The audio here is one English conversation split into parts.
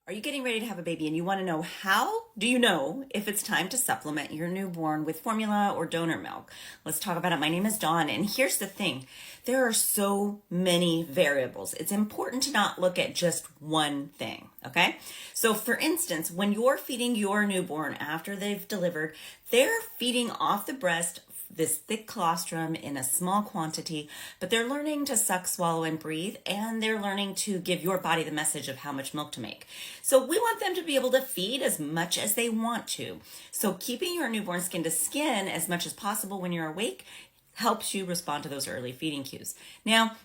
Are you getting ready to have a baby and you want to know how do you know if it's time to supplement your newborn with formula or donor milk? Let's talk about it. My name is Dawn, and here's the thing. There are so many variables. It's important to not look at just one thing, okay? So for instance, when you're feeding your newborn after they've delivered, they're feeding off the breast this thick colostrum in a small quantity, but they're learning to suck, swallow, and breathe, and they're learning to give your body the message of how much milk to make. So we want them to be able to feed as much as they want to. So keeping your newborn skin to skin as much as possible when you're awake helps you respond to those early feeding cues. Now,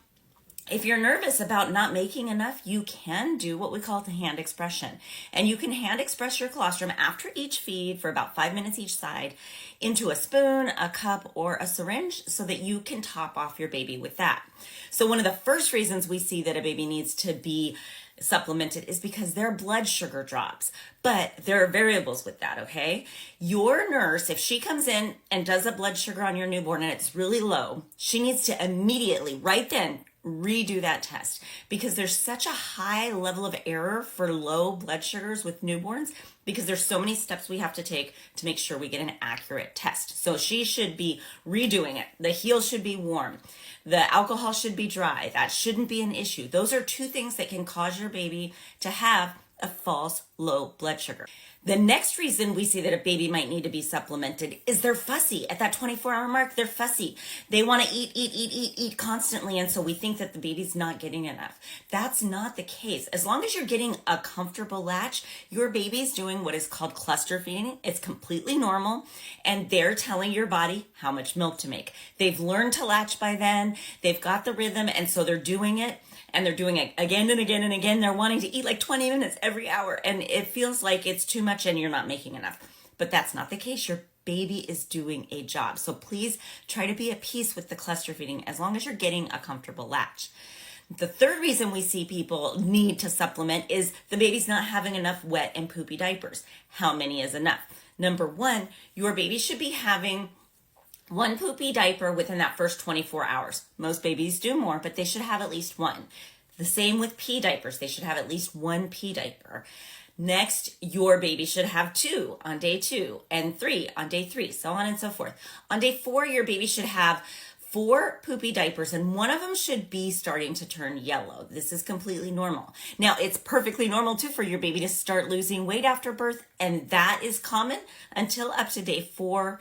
if you're nervous about not making enough, you can do what we call the hand expression. And you can hand express your colostrum after each feed for about 5 minutes each side into a spoon, a cup, or a syringe so that you can top off your baby with that. So one of the first reasons we see that a baby needs to be supplemented is because their blood sugar drops. But there are variables with that, okay? Your nurse, if she comes in and does a blood sugar on your newborn and it's really low, she needs to immediately, right then, redo that test because there's such a high level of error for low blood sugars with newborns because there's so many steps we have to take to make sure we get an accurate test. So she should be redoing it. The heel should be warm. The alcohol should be dry. That shouldn't be an issue. Those are two things that can cause your baby to have a false low blood sugar. The next reason we see that a baby might need to be supplemented is they're fussy. At that 24-hour mark, they're fussy. They want to eat constantly, and so we think that the baby's not getting enough. That's not the case. As long as you're getting a comfortable latch, your baby's doing what is called cluster feeding. It's completely normal, and they're telling your body how much milk to make. They've learned to latch by then. They've got the rhythm, and so they're doing it. And they're doing it again and again and again. They're wanting to eat like 20 minutes every hour. And it feels like it's too much and you're not making enough. But that's not the case. Your baby is doing a job. So please try to be at peace with the cluster feeding as long as you're getting a comfortable latch. The third reason we see people need to supplement is the baby's not having enough wet and poopy diapers. How many is enough? Number one, your baby should be having one poopy diaper within that first 24 hours. Most babies do more, but they should have at least one. The same with pee diapers. They should have at least one pee diaper. Next, your baby should have 2 on day 2 and 3 on day 3, so on and so forth. On day 4, your baby should have 4 poopy diapers, and one of them should be starting to turn yellow. This is completely normal. Now, it's perfectly normal too for your baby to start losing weight after birth, and that is common until up to day 4.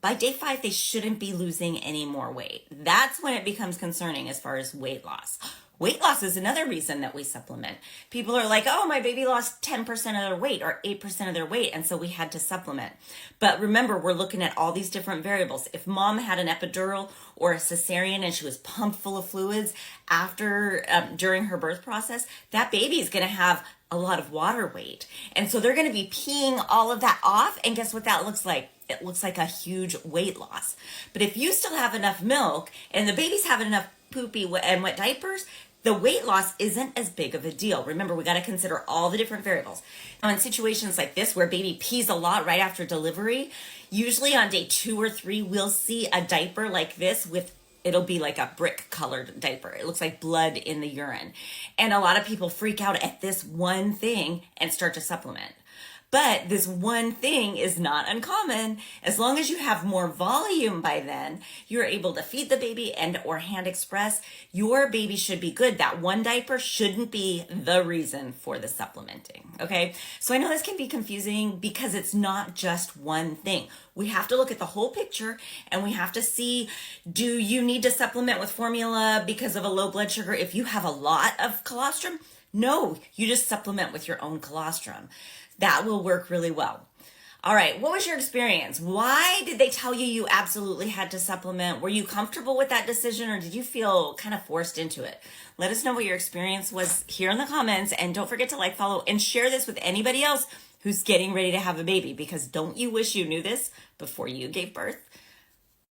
By day 5, they shouldn't be losing any more weight. That's when it becomes concerning as far as weight loss. Weight loss is another reason that we supplement. People are like, oh, my baby lost 10% of their weight or 8% of their weight, and so we had to supplement. But remember, we're looking at all these different variables. If mom had an epidural or a cesarean and she was pumped full of fluids during her birth process, that baby is going to have a lot of water weight. And so they're going to be peeing all of that off, and guess what that looks like? It looks like a huge weight loss. But if you still have enough milk and the baby's having enough poopy and wet diapers, the weight loss isn't as big of a deal. Remember, we got to consider all the different variables. Now, in situations like this where baby pees a lot right after delivery, usually on day 2 or 3, we'll see a diaper like this it'll be like a brick colored diaper. It looks like blood in the urine. And a lot of people freak out at this one thing and start to supplement. But this one thing is not uncommon. As long as you have more volume by then, you're able to feed the baby and or hand express, your baby should be good. That one diaper shouldn't be the reason for the supplementing, okay? So I know this can be confusing because it's not just one thing. We have to look at the whole picture and we have to see, do you need to supplement with formula because of a low blood sugar if you have a lot of colostrum? No, you just supplement with your own colostrum. That will work really well. All right, what was your experience? Why did they tell you you absolutely had to supplement? Were you comfortable with that decision or did you feel kind of forced into it? Let us know what your experience was here in the comments, and don't forget to like, follow, and share this with anybody else who's getting ready to have a baby, because don't you wish you knew this before you gave birth?